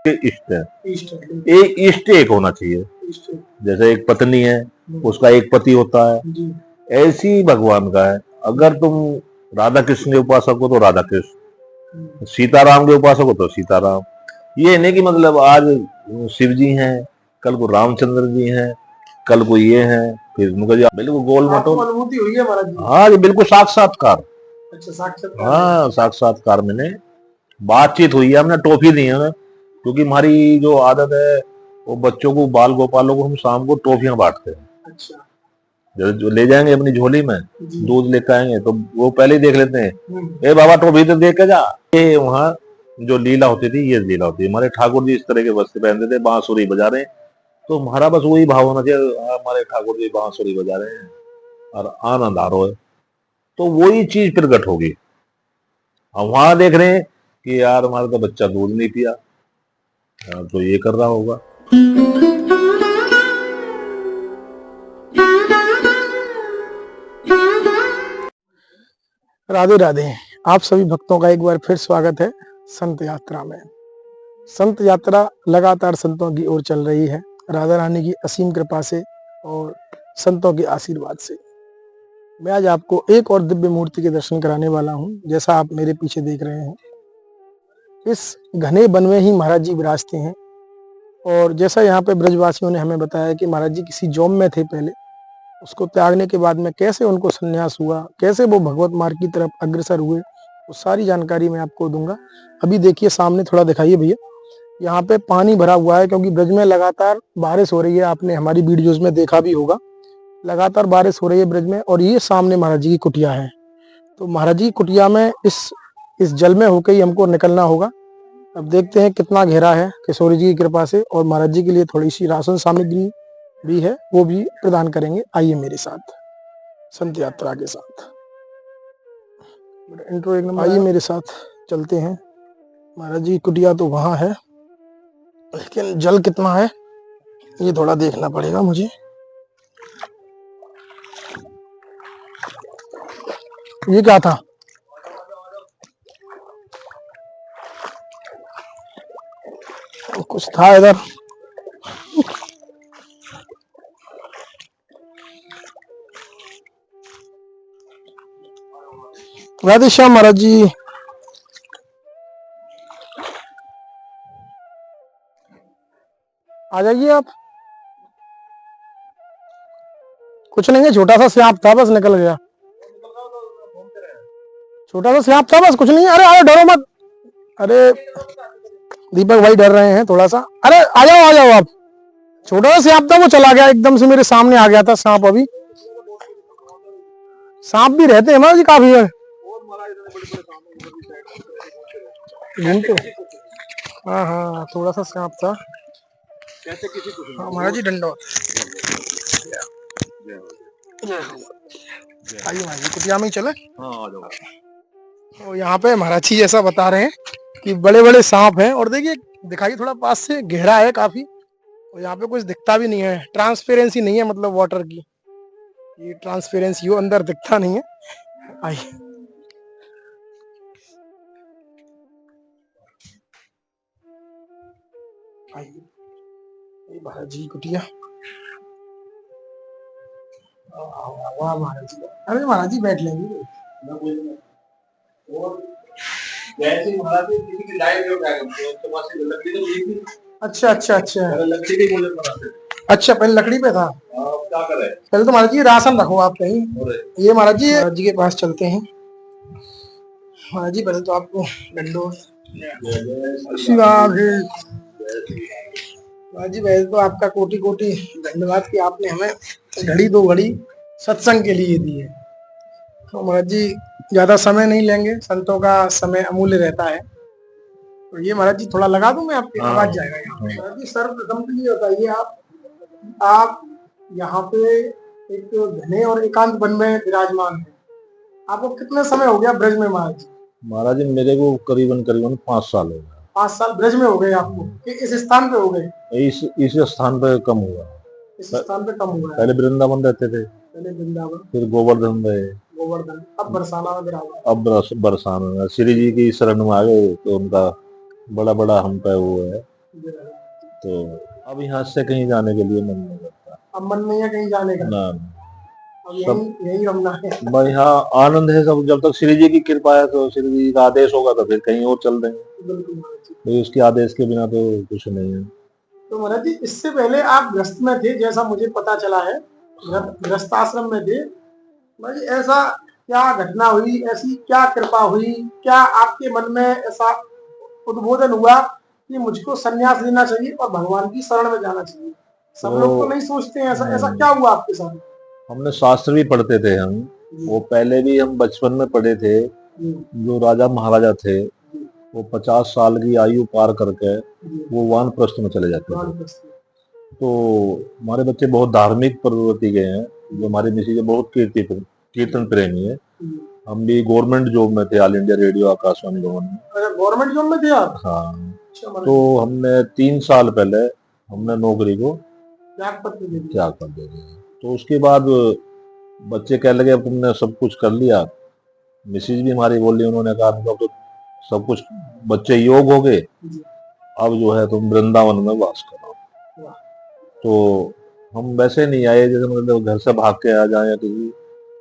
इष्ट है, एक इष्ट एक होना चाहिए। जैसे एक पत्नी है, उसका एक पति होता है, ऐसी भगवान का है। अगर तुम राधा कृष्ण के उपासक हो तो राधा कृष्ण, सीताराम के उपासक हो तो सीताराम। ये नहीं कि मतलब आज शिव जी हैं, कल को रामचंद्र जी हैं, कल को ये हैं, फिर उनका जी बिल्कुल गोल मटोल अनुभूति हुई है महाराज जी। हाँ, ये बिल्कुल साक्षात्कार। अच्छा, साक्षात्कार। हाँ, साक्षात्कार मैंने बातचीत हुई है, हमने टॉफी दी है, क्योंकि हमारी जो आदत है वो बच्चों को, बाल गोपालों को हम शाम को टॉफियां बांटते हैं। अच्छा, जो ले जाएंगे अपनी झोली में, दूध लेकर आएंगे तो वो पहले ही देख लेते हैं, ए बाबा टॉफी तो दे के जा। ये वहाँ जो लीला होती थी, ये लीला होती है। हमारे ठाकुर जी इस तरह के वस्त्र पहनते थे, बांसुरी बजा रहे हैं, तो हमारा बस वही भाव होना चाहिए, हमारे ठाकुर जी बांसुरी बजा रहे हैं और आनंद आ रहा है, तो वही चीज प्रकट होगी। हम वहां देख रहे हैं कि यार हमारा तो बच्चा दूध नहीं पिया, तो ये कर रहा होगा। राधे राधे। आप सभी भक्तों का एक बार फिर स्वागत है संत यात्रा में। संत यात्रा लगातार संतों की ओर चल रही है, राधा रानी की असीम कृपा से और संतों के आशीर्वाद से। मैं आज आपको एक और दिव्य मूर्ति के दर्शन कराने वाला हूं। जैसा आप मेरे पीछे देख रहे हैं, इस घने वन में ही महाराज जी विराजते हैं। और जैसा यहाँ पे ब्रजवासियों ने हमें बताया कि महाराज जी किसी जॉब में थे पहले, उसको त्यागने के बाद में कैसे उनको संन्यास हुआ, कैसे वो भगवत मार्ग की तरफ अग्रसर हुए, वो सारी जानकारी मैं आपको दूंगा। अभी देखिए सामने, थोड़ा दिखाइए भैया, यहाँ पे पानी भरा हुआ है क्योंकि ब्रज में लगातार बारिश हो रही है। आपने हमारी वीडियोज में देखा भी होगा, लगातार बारिश हो रही है ब्रज में। और ये सामने महाराज जी की कुटिया है, तो महाराज जी की कुटिया में इस जल में होकर ही हमको निकलना होगा। अब देखते हैं कितना घेरा है किशोरी जी की कृपा से, और महाराज जी के लिए थोड़ी सी राशन सामग्री भी है, वो भी प्रदान करेंगे। आइए मेरे साथ संत यात्रा के साथ। इंट्रो एक नंबर। आइए मेरे साथ चलते हैं। महाराज जी की कुटिया तो वहां है, लेकिन जल कितना है ये थोड़ा देखना पड़ेगा मुझे। ये क्या था? कुछ था इधर। राधे श्याम महाराज जी। आ जाइए आप। कुछ नहीं है, छोटा सा सांप था, बस निकल गया। छोटा सा सांप था बस, कुछ नहीं। अरे अरे डरो मत। अरे दीपक भाई डर रहे हैं थोड़ा सा। अरे आ जाओ आप। छोटा सा सांप था, वो चला गया, एकदम से मेरे सामने आ गया था सांप। अभी सांप भी रहते हैं महाराज जी काफी है। घूमते। हाँ हाँ, थोड़ा सा सांप था। हाँ महाराज जी दंडवत। आइए महाराज जी, कुटिया में ही चले। तो यहाँ पे महाराज जी ऐसा बता रहे हैं कि बड़े बड़े सांप हैं। और देखिए, दिखाइए थोड़ा पास से, गहरा है काफी, और यहाँ पे कुछ दिखता भी नहीं है। ट्रांसपेरेंसी नहीं है, मतलब वाटर की ये ट्रांसपेरेंसी हो, अंदर दिखता नहीं है। आइए आइए, महाराज जी कुटिया। वाह महाराज जी। अरे महाराज जी बैठ लेंगे। अच्छा अच्छा अच्छा अच्छा, पहले लकड़ी पे था। पहले तो महाराज जी राशन रखो आप कहीं। ये महाराज जी के पास चलते हैं। महाराज जी पहले तो आपको महाराज जी पहले तो आपका कोटि कोटि धन्यवाद कि आपने हमें घड़ी दो घड़ी सत्संग के लिए दी है। तो महाराज जी ज्यादा समय नहीं लेंगे, संतों का समय अमूल्य रहता है। तो ये महाराज जी थोड़ा लगा दूं मैं, आपकी आवाज जाएगा यहाँ पे। महाराज जी सर्वप्रथम तो ये बताइए, आप यहाँ पे एक घने और एकांत वन में विराजमान है। आपको कितना समय हो गया ब्रज में महाराज जी? महाराज जी मेरे को करीबन 5 साल हो गए। 5 साल ब्रज में हो गए आपको, कि इस स्थान पे हो गए? इस स्थान पे कम हुआ। इस स्थान पे कम हुआ है। पहले वृंदावन रहते थे, पहले वृंदावन, फिर गोवर्धन रहे, गोवर्धन, अब बरसाना में विराजमान। अब बरसाना में श्री जी की शरण में आ गए, तो उनका बड़ा बड़ा हम पे वो है। तो अब यहाँ से कहीं जाने के लिए मन नहीं करता। अब मन नहीं है कहीं जाने का, ना अब सब यही यही रमना है। भाई यहाँ आनंद है सब, जब तक श्री जी की कृपा है तो श्री जी का आदेश होगा तो फिर कहीं और चल देंगे। बिल्कुल महाराज जी। तो उसके आदेश के बिना तो कुछ नहीं है। तो महाराज जी इससे पहले आप गृहस्थ में थे जैसा मुझे पता चला है, गृहस्थ आश्रम में थे। महाराज जी ऐसा क्या घटना हुई, ऐसी क्या कृपा हुई, क्या आपके मन में ऐसा उद्बोधन हुआ कि मुझको संन्यास लेना चाहिए और भगवान की शरण में जाना चाहिए? सब लोग तो नहीं सोचते हैं ऐसा, ऐसा क्या हुआ आपके साथ? हमने शास्त्र भी पढ़ते थे हम, वो पहले भी हम बचपन में पढ़े थे। जो राजा महाराजा थे वो 50 साल की आयु पार करके वो वानप्रस्थ में चले जाते थे। तो हमारे बच्चे बहुत धार्मिक प्रवृत्ति के हैं। जो हमारी मिसेज बहुत कीर्तन प्रेमी है। हम भी गवर्नमेंट जॉब में थे, ऑल इंडिया रेडियो आकाशवाणी भवन में। गवर्नमेंट जॉब में थे आप? हाँ। तो हमने 3 साल पहले हमने नौकरी को त्याग कर दिया। तो उसके बाद बच्चे कहने लगे अब तुमने सब कुछ कर लिया। मिसेज भी हमारी बोली, उन्होंने कहा अब तो सब कुछ बच्चे योग हो गए, अब जो है तुम वृंदावन में वास करो। तो हम वैसे नहीं आए जैसे मतलब घर से भाग के आ जाए, किसी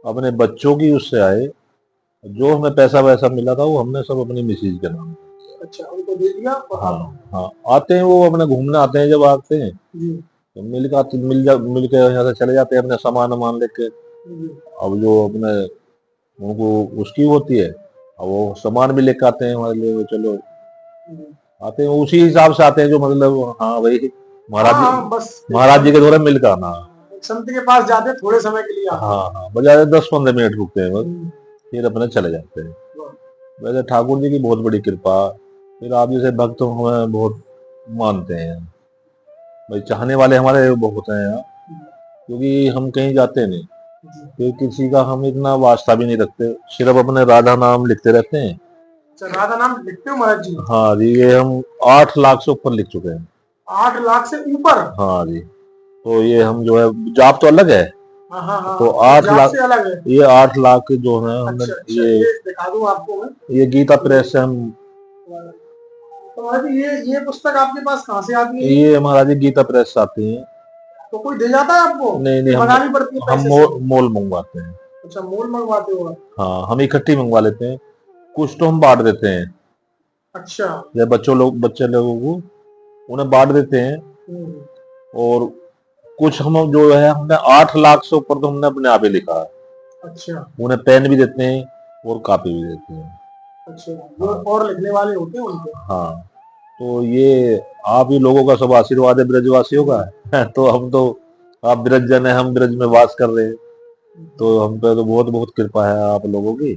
अपने बच्चों की उससे आए। जो हमें पैसा वैसा मिला था वो हमने सब अपनी मिसेज के नाम। अच्छा, उनको दे दिया? हाँ हाँ, आते हैं वो अपने घूमने आते हैं, जब आते हैं तो मिल के यहाँ से चले जाते हैं अपने सामान वामान लेके। अब जो अपने उनको उसकी होती है, अब वो सामान भी लेके आते हैं हमारे लिए, वो चलो आते हैं उसी हिसाब से आते हैं जो मतलब हाँ भाई महाराज जी के द्वारा मिल कर आना। संत के पास जाते हैं थोड़े समय के लिए। हाँ हाँ, बजाय 10-15 मिनट रुकते हैं बस, फिर अपने चले जाते हैं। वैसे ठाकुर जी की बहुत बड़ी कृपा। फिर आप जैसे भक्त हमें बहुत मानते हैं भाई, चाहने वाले हमारे बहुत हैं यहाँ, क्योंकि हम कहीं जाते नहीं, फिर किसी का हम इतना वास्ता भी नहीं रखते, सिर्फ अपने राधा नाम लिखते रहते हैं। राधा नाम लिखते हो महाराज जी? हाँ जी, ये हम 8 लाख से ऊपर लिख चुके हैं। 8 लाख से ऊपर? हाँ जी। तो ये हम जो है जाप तो अलग है। हाँ, तो 8 लाख से अलग है। ये 8 लाख जो है हमने ये दिखा दूं आपको मैं। ये गीता प्रेस से हम। तो महाराज जी ये पुस्तक आपके पास कहाँ से आती है? ये महाराज जी गीता प्रेस से आती है। तो कोई दे जाता है आपको? नहीं, मंगानी पड़ती है? हम मोल मंगवाते हैं। अच्छा, मोल मंगवाते हो? हाँ, हम इकट्ठी मंगवा लेते हैं, कुछ तो हम बांट देते हैं। अच्छा, या बच्चे लोगों को उन्हें बांट देते हैं। और कुछ हम जो है हमने 8 लाख से ऊपर तो हमने अपने आप ही लिखा है। अच्छा, उन्हें पेन भी देते हैं और कॉपी भी देते हैं। अच्छा, जो और लिखने वाले होते हैं उनको? हाँ। तो ये आप ही लोगों का सब आशीर्वाद है ब्रजवासियों का। तो हम तो आप ब्रज जन है, हम ब्रज में वास कर रहे हैं, तो हम पे तो बहुत बहुत कृपा है आप लोगों की।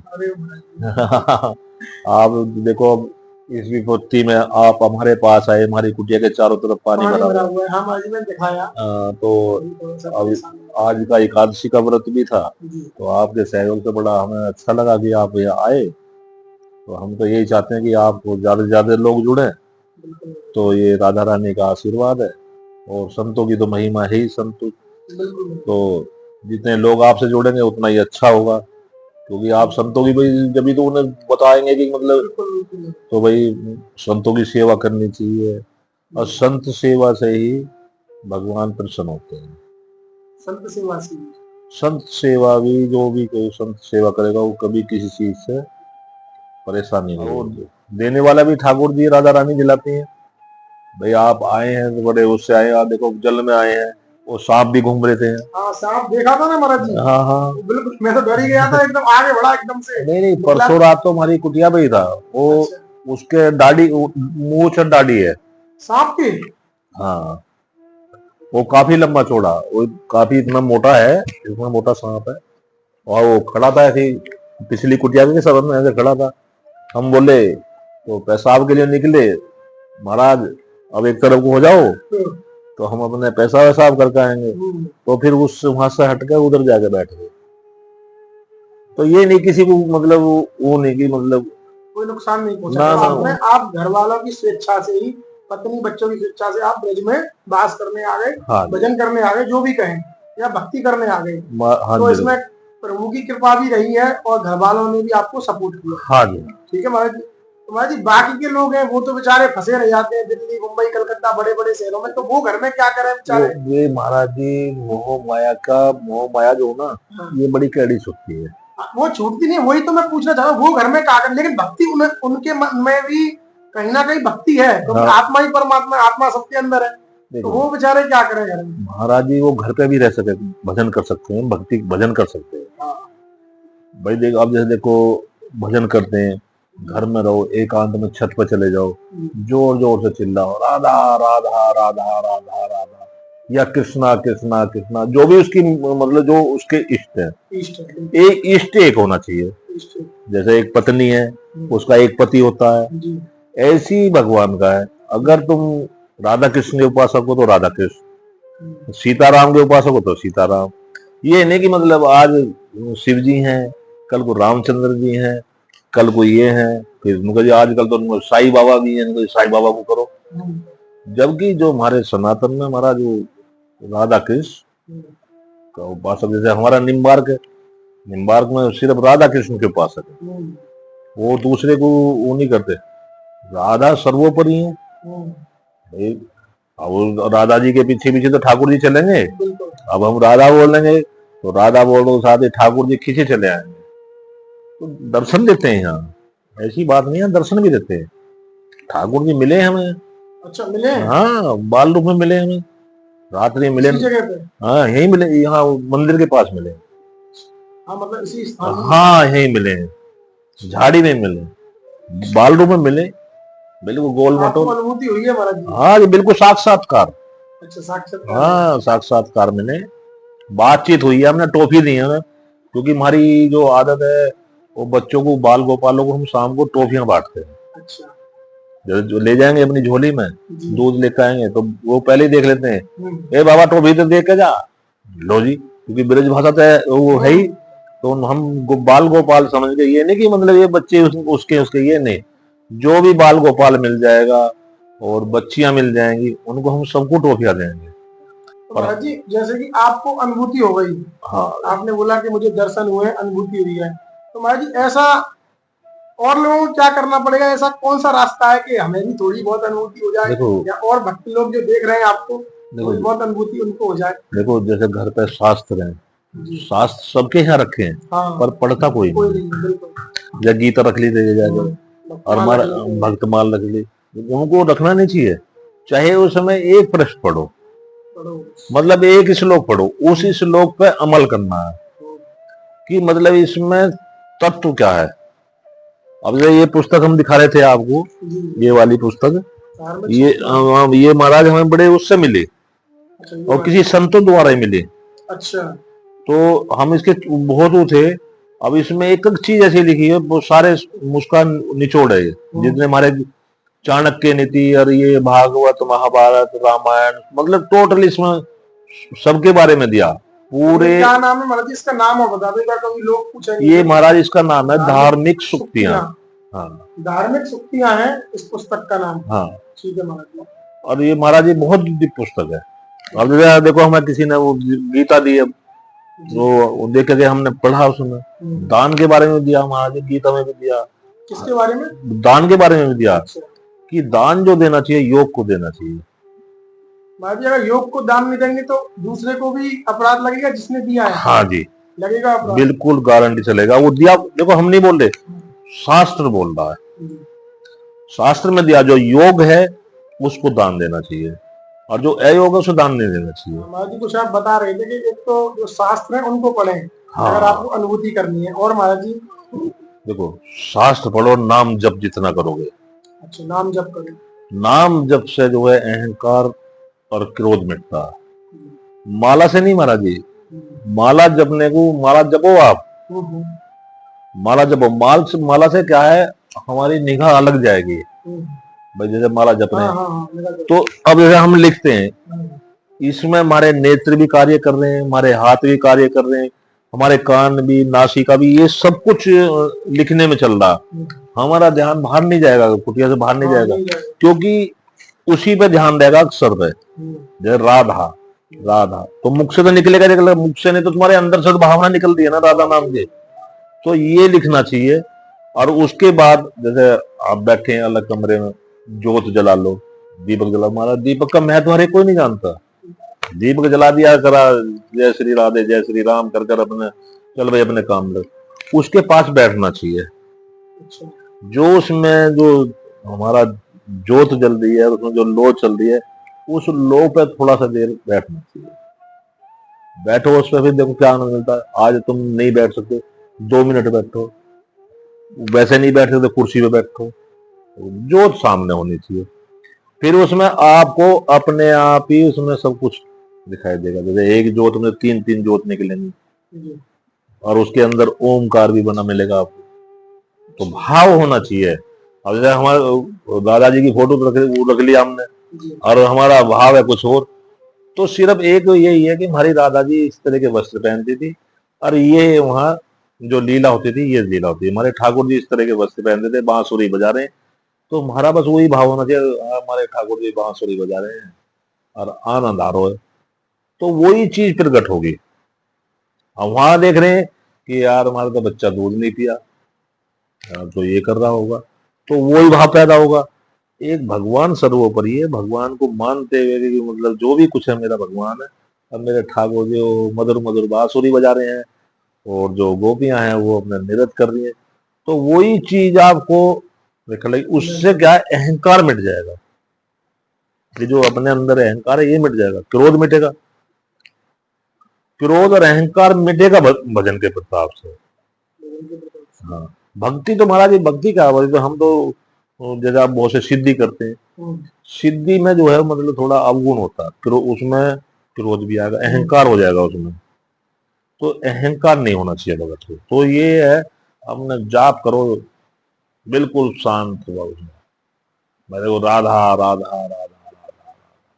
आप देखो इस विपत्ति में आप हमारे पास आए, हमारी कुटिया के चारों तरफ पानी भरा हुआ है। हम आज में दिखाया। तो अब आज का एकादशी का व्रत भी था, तो आपके सहयोग से बड़ा हमें अच्छा लगा कि आप यहाँ आए। तो हम तो यही चाहते हैं कि आप ज्यादा से ज्यादा लोग जुड़े, तो ये राधा रानी का आशीर्वाद है। और संतों की तो महिमा है ही संत। तो जितने लोग आपसे जुड़ेंगे उतना ही अच्छा होगा, क्योंकि आप संतों की भाई जब तो उन्हें बताएंगे कि मतलब, तो भाई संतों की सेवा करनी चाहिए, और संत सेवा से ही भगवान प्रसन्न होते हैं। संत सेवा भी, जो भी कोई संत सेवा करेगा वो कभी किसी चीज से परेशानी नहीं होगी। देने वाला भी ठाकुर जी राधा रानी दिलाती है। भाई आप आए हैं तो बड़े उससे आए, आप देखो जल में आए हैं, वो सांप भी घूम रहे थे। हाँ, सांप देखा था ना महाराज जी? हाँ, बिल्कुल, मैं तो डर ही गया था, एकदम आगे बढ़ा एकदम से। नहीं, परसों रात तो हमारी कुटिया पे ही था वो। अच्छा। उसके दाढ़ी, मुंह से दाढ़ी है सांप की। हाँ, वो काफी लंबा चौड़ा, वो काफी इतना मोटा है, इतना मोटा सांप है। और वो खड़ा था ऐसी पिछली कुटिया के सब में ऐसे खड़ा था। हम बोले तो पेशाब के लिए निकले, महाराज अब एक तरफ को हो जाओ, तो हम अपने पैसा वैसाब करके आएंगे। तो फिर उस वहां से हटकर उधर जाके बैठ गए। तो ये नहीं किसी को मतलब वो नहीं कि मतलब कोई नुकसान नहीं पहुंचा। आप घर वालों की स्वेच्छा से ही, पत्नी बच्चों की स्वेच्छा से आप ब्रज में वास करने आ गए। हाँ, भजन करने आ गए, जो भी कहें, या भक्ति करने आ गए। हाँ, तो इसमें प्रभु की कृपा भी रही है और घर वालों ने भी आपको सपोर्ट किया। हाँ जी, ठीक है महाराज जी। तो महाराज जी बाकी के लोग हैं वो तो बेचारे फंसे रह जाते हैं दिल्ली मुंबई कलकत्ता बड़े बड़े शहरों में, तो वो घर में क्या करें बेचारे? ये महाराज जी मोह माया जो ना, हाँ। ये बड़ी कैडी छुट्टी है। वो छूटती नहीं, वही तो मैं पूछना चाह रहा हूँ, वो घर में क्या करें? लेकिन भक्ति उनके मन में भी कहीं ना कहीं भक्ति है, क्योंकि हाँ। आत्मा ही परमात्मा, आत्मा सबके अंदर है, तो वो बेचारे क्या करें घर में? महाराज जी वो घर पे भी रह सके, भजन कर सकते हैं, भक्ति भजन कर सकते हैं। हाँ। भाई देखो, आप जैसे देखो भजन करते हैं, घर में रहो, एकांत में छत पर चले जाओ, जोर जोर से चिल्लाओ राधा राधा राधा राधा राधा, या कृष्णा कृष्णा कृष्णा, जो भी उसकी मतलब जो उसके इष्ट है। एक इष्ट एक होना चाहिए। जैसे एक पत्नी है, उसका एक पति होता है, ऐसी भगवान का है। अगर तुम राधा कृष्ण के उपासक हो तो राधा कृष्ण, सीताराम के उपासक हो तो सीताराम। ये नहीं कि मतलब आज शिव जी हैं, कल को रामचंद्र जी हैं, कल को ये हैं, फिर उनको जी आजकल तो साईं बाबा भी हैं, उनको साईं बाबा को करो। जबकि जो हमारे सनातन में हमारा जो राधा कृष्ण का उपासक, जैसे हमारा निम्बार्क है, निम्बार्क में सिर्फ राधा कृष्ण के उपासक है, वो दूसरे को वो नहीं करते, राधा सर्वोपरि है। अब राधा जी के पीछे पीछे तो ठाकुर जी चलेंगे, अब हम राधा बोलेंगे तो राधा बोल दो साथ ही ठाकुर जी खींचे चले आएंगे। तो दर्शन देते हैं यहाँ, ऐसी बात नहीं है, दर्शन भी देते हैं। ठाकुर जी मिले हमें। अच्छा मिले? हाँ, बाल रूप में मिले हमें, रात्रि मिले। हाँ यही मिले, यहाँ मंदिर के पास मिले। हाँ मतलब इसी स्थान में? हाँ यही मिले हैं, झाड़ी में मिले, बाल रूप में मिले, बिल्कुल गोल मटोल अनुभूति हुई है महाराज जी? हाँ ये बिल्कुल साक्षात्कार। अच्छा साक्षात्कार? हाँ साक्षात्कार मिले, बातचीत हुई है, हमने टॉफी दी है, क्योंकि हमारी जो आदत है वो बच्चों को, बाल गोपालों को हम शाम को टॉफियां बांटते हैं। अच्छा। जो ले जाएंगे अपनी झोली में, दूध लेकर आएंगे तो वो पहले ही देख लेते हैं, ए बाबा टॉफी तो देख के जा, लो जी, क्योंकि ब्रज भाषा तो वो है ही, तो हम बाल गोपाल समझ के, ये नहीं कि मतलब ये बच्चे उसके ये नहीं, जो भी बाल गोपाल मिल जाएगा और बच्चियां मिल जाएंगी, उनको हम सबको टॉफियां देंगे। महाराज जी जैसे कि आपको अनुभूति हो गई, हाँ आपने बोला कि मुझे दर्शन हुए, अनुभूति हुई है, तो महाराज जी ऐसा और लोगों को क्या करना पड़ेगा? ऐसा कौन सा रास्ता है कि हमें भी थोड़ी बहुत अनुभूति हो जाए, या और भक्ति लोग जो देख रहे हैं आपको, थोड़ी बहुत अनुभूति उनको हो जाए? देखो जैसे घर पे शास्त्र हैं, शास्त्र सबके यहाँ रखे हैं, हाँ, पर पढ़ता कोई नहीं, या गीता रख ली जाए और हमारा भक्तमाल रख ली, उनको रखना नहीं चाहिए। चाहे उस समय एक पृष्ठ पढ़ो, मतलब एक श्लोक पढ़ो, उस श्लोक पे अमल करना है कि मतलब इसमें तत्व क्या है। अब ये पुस्तक हम दिखा रहे थे आपको, ये वाली पुस्तक, ये महाराज हमें बड़े उससे मिले, और किसी संतों द्वारा ही मिले। अच्छा। तो हम इसके बहुत वो थे। अब इसमें एक एक चीज ऐसी लिखी है, वो सारे मुस्कान निचोड़ है, जितने हमारे चाणक्य नीति और ये भागवत महाभारत रामायण, मतलब टोटल इसमें सबके बारे में दिया पूरे। क्या नाम है महाराज इसका? नाम और बता देगा, कभी लोग पूछेंगे। ये महाराज इसका नाम है धार्मिक सुक्तियां। हाँ धार्मिक सुक्तियां हैं इस पुस्तक का नाम। हाँ ठीक है महाराज। और ये महाराज ये बहुत दिव्य पुस्तक है। अब देखो हमें किसी ने वो गीता दी है, वो देख के हमने पढ़ा, उसमें दान के बारे में दिया, महाराज गीता में भी दिया। किसके बारे में? दान के बारे में भी दिया। अच्छा। कि दान जो देना चाहिए योग को देना चाहिए। महाराज अगर योग को दान नहीं देंगे तो दूसरे को भी अपराध लगेगा जिसने दिया है? हाँ जी लगेगा अपराध, बिल्कुल गारंटी चलेगा। वो दिया, देखो हम नहीं बोल रहे, शास्त्र बोल रहा है, शास्त्र में दिया जो योग है उसको दान देना चाहिए, और जो अयोग है उसे दान नहीं देना चाहिए। महाराज जी कुछ आप बता रहे थे कि एक तो जो शास्त्र है उनको पढ़ें। हाँ। अगर आपको अनुभूति करनी है। और महाराज जी देखो शास्त्र पढ़ो, नाम जप जितना करोगे। अच्छा नाम जप करो, नाम जप से जो है अहंकार और क्रोध मिटता है। माला से नहीं महाराज जी, माला जपने को, माला जपो आप, माला जपो, माला से क्या है, हमारी निगाह अलग जाएगी। भाई जैसे माला जप रहे हैं, तो अब जैसे हम लिखते हैं, इसमें हमारे नेत्र भी कार्य कर रहे हैं, हमारे हाथ भी कार्य कर रहे हैं, हमारे कान भी, नासिका भी, ये सब कुछ लिखने में चल रहा। हमारा ध्यान बाहर नहीं जाएगा, कुटिया से बाहर नहीं जाएगा, क्योंकि उसी पे ध्यान रहेगा अक्षर पे। जैसे राधा, राधा तो मुख से तो निकलेगा, मुख से नहीं तो तुम्हारे अंदर से तो भावना निकलती है ना राधा नाम के। तो ये लिखना चाहिए। और उसके बाद जैसे आप बैठे हैं अलग कमरे में, जोत जला लो, दीपक जला, हमारा दीपक का महत्व हर एक कोई नहीं जानता। दीपक जला दिया, करा जय श्री राधे जय श्री राम कर कर अपने चल भाई अपने काम लग। उसके पास बैठना चाहिए। जो उसमें जो हमारा जोत जल रही है, उसमें जो लो चल रही है, उस लो पे थोड़ा सा देर बैठना चाहिए। बैठो उस पर, फिर देखो क्या आनंद मिलता है। आज तुम नहीं बैठ सकते, 2 मिनट बैठो, वैसे नहीं बैठ सकते कुर्सी पे बैठो, जोत सामने होनी चाहिए। फिर उसमें आपको अपने आप ही उसमें सब कुछ दिखाई देगा। जैसे एक जोत में 3-3 जोत निकलेंगी और उसके अंदर ओमकार भी बना मिलेगा आपको। तो भाव होना चाहिए। अब जैसे हमारे दादाजी की फोटो रख लिया हमने और हमारा भाव है कुछ और, तो सिर्फ एक यही है कि हमारी दादाजी इस तरह के वस्त्र पहनती थी और ये वहाँ जो लीला होती थी ये लीला होती है। हमारे ठाकुर जी इस तरह के वस्त्र पहनते थे, बांसुरी बजा रहे हैं, तो हमारा बस वही भाव होना चाहिए, हमारे ठाकुर जी बांसुरी बजा रहे हैं और आनंद आ रहा है, तो वही चीज प्रकट होगी। अब वहां देख रहे हैं कि यार हमारा तो बच्चा दूध नहीं पिया, तो ये कर रहा होगा, तो वही भाव पैदा होगा। एक भगवान सर्वोपरि है, भगवान को मानते हुए कि मतलब जो भी कुछ है मेरा भगवान है। अब मेरे ठाकुर जी वो मधुर मधुर बांसुरी बजा रहे हैं और जो गोपियां हैं वो अपना नृत्य कर रही है, तो वही चीज आपको देख लगी। उससे क्या है, अहंकार मिट जाएगा। ये जो अपने अंदर अहंकार है ये मिट जाएगा, क्रोध मिटेगा। क्रोध और अहंकार मिटेगा भजन के प्रताप से। हाँ, भक्ति तो महाराज, भक्ति क्या है, तो हम तो जैसे आप बहुत से सिद्धि करते हैं, सिद्धि में जो है मतलब थोड़ा अवगुण होता है, उसमें क्रोध भी आएगा, अहंकार हो जाएगा उसमें। तो अहंकार नहीं होना चाहिए भगत को। तो ये है, अपने जाप करो बिल्कुल शांत हुआ उसमें, मेरे को राधा राधा राधा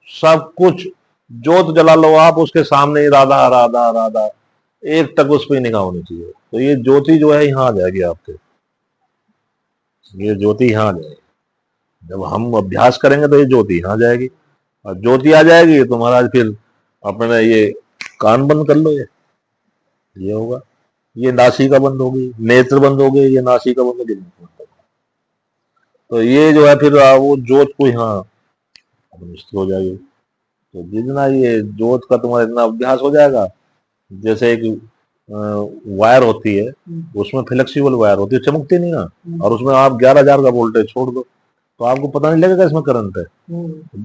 सब कुछ। जोत जला लो आप, उसके सामने ही राधा राधा राधा, एक तक उस पर निगाह होनी चाहिए। तो ये ज्योति जो है यहाँ आ जाएगी आपके, ये ज्योति यहाँ आ जाएगी। जब हम अभ्यास करेंगे तो ये ज्योति यहाँ जाएगी, और ज्योति आ जाएगी तो महाराज फिर अपने ये कान बंद कर लो, ये होगा, ये नासिका बंद होगी, नेत्र बंद हो गए, ये नासिका बंद होगी। तो ये जो है फिर वो जोत को यहाँ निश्चित हो जाएगी। तो जितना ये जोत का तुम्हारा इतना अभ्यास हो जाएगा, जैसे एक वायर होती है, उसमें फ्लेक्सिबल वायर होती है, चमकती नहीं ना, और उसमें आप 11,000 का वोल्टेज छोड़ दो तो आपको पता नहीं लगेगा इसमें करंट है।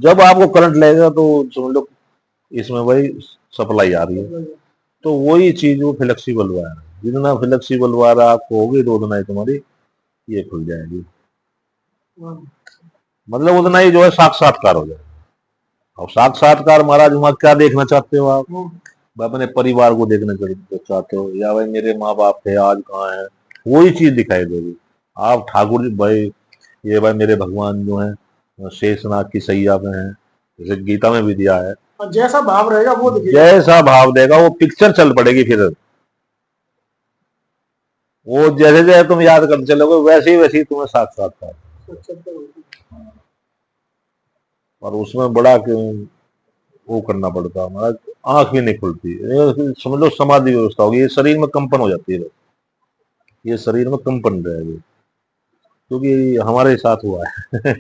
जब आपको करंट लगेगा तो समझ लो इसमें वही सप्लाई आ रही है। तो वही चीज वो फ्लेक्सिबल वायर है, जितना फ्लेक्सिबल वायर आपको होगी तो उतना ही तुम्हारी ये खुल जाएगी, मतलब उतना ही जो है साक्षात्कार हो जाएगा। और साक्षात्कार महाराज वहां क्या देखना चाहते हो आप? भाई अपने परिवार को देखना चाहते हो, या भाई मेरे माँ बाप थे आज कहाँ है, वही चीज दिखाई देगी। आप ठाकुर जी भाई, ये भाई मेरे भगवान जो है शेषनाग की सैया में है, जैसे गीता में भी दिया है, जैसा भाव रहेगा वो दिखेगा, जैसा भाव देगा वो पिक्चर चल पड़ेगी। फिर वो जैसे जैसे तुम याद करते चलोगे वैसे ही तुम्हें साक्षात्कार। और उसमें बड़ा वो करना पड़ता है हमारा, आंख भी नहीं खुलती, समझ लो समाधि व्यवस्था होगी, ये शरीर में कंपन हो जाती है, ये शरीर में कंपन रहेगी, क्योंकि हमारे साथ हुआ है।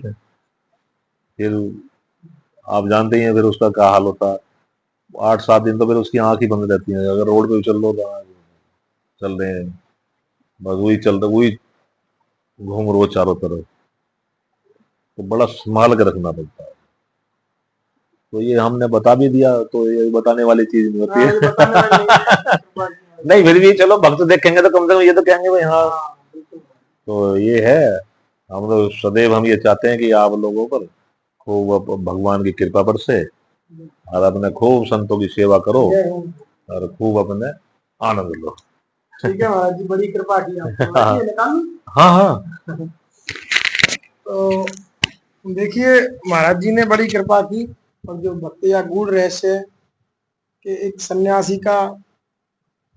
फिर आप जानते ही हैं फिर उसका क्या हाल होता है, 8-7 दिन तो फिर उसकी आंख ही बंद रहती है। अगर रोड पे चल लो तो चल रहे हैं, बस वही चल रहा, वही घूम रो चारों तरफ, तो बड़ा संभाल के रखना पड़ता है। तो ये हमने बता भी दिया, तो ये बताने वाली चीज नहीं होती है। नहीं फिर भी चलो, भक्त देखेंगे तो कम से कम ये तो कहेंगे भाई हाँ। तो ये है, हम लोग सदैव हम ये चाहते हैं कि आप लोगों पर खूब भगवान की कृपा बरसे और अपने खूब संतों की सेवा करो और खूब अपने आनंद लो। ठीक है महाराज जी, बड़ी कृपा की आपने। हाँ हाँ। तो देखिए महाराज जी ने बड़ी कृपा की, और जो भक्ति या गूढ़ रहस्य कि एक सन्यासी का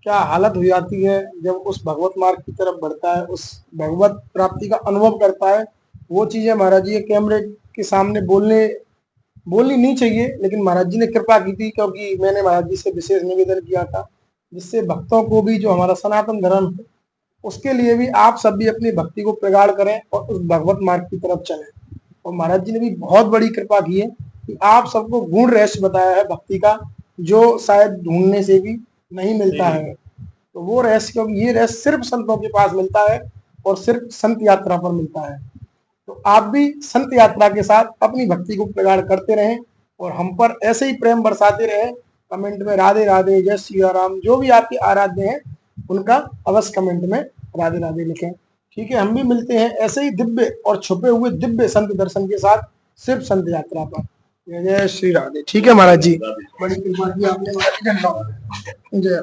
क्या हालत हो जाती है जब उस भगवत मार्ग की तरफ बढ़ता है, उस भगवत प्राप्ति का अनुभव करता है, वो चीजें महाराज जी कैमरे के सामने बोलनी नहीं चाहिए, लेकिन महाराज जी ने कृपा की थी, क्योंकि मैंने महाराज जी से विशेष निवेदन किया था, जिससे भक्तों को भी जो हमारा सनातन धर्म है उसके लिए भी आप सब भी अपनी भक्ति को प्रगाढ़ करें और उस भगवत मार्ग की तरफ चलें। और महाराज जी ने भी बहुत बड़ी कृपा की है कि आप सबको गूढ़ रहस्य बताया है भक्ति का, जो शायद ढूंढने से भी नहीं मिलता है। तो वो रहस्य, क्योंकि ये रहस्य सिर्फ संतों के पास मिलता है और सिर्फ संत यात्रा पर मिलता है। तो आप भी संत यात्रा के साथ अपनी भक्ति को प्रगाढ़ करते रहें और हम पर ऐसे ही प्रेम बरसाते रहें। कमेंट में राधे राधे, जय श्री राम, जो भी आपके आराध्य हैं उनका अवश्य कमेंट में राधे राधे लिखें। ठीक है, हम भी मिलते हैं ऐसे ही दिव्य और छुपे हुए दिव्य संत दर्शन के साथ सिर्फ संत यात्रा पर। जय जय श्री राधे। ठीक है महाराज जी, बड़ी कृपा की आपने महाराज जी। धन्यवाद। जय।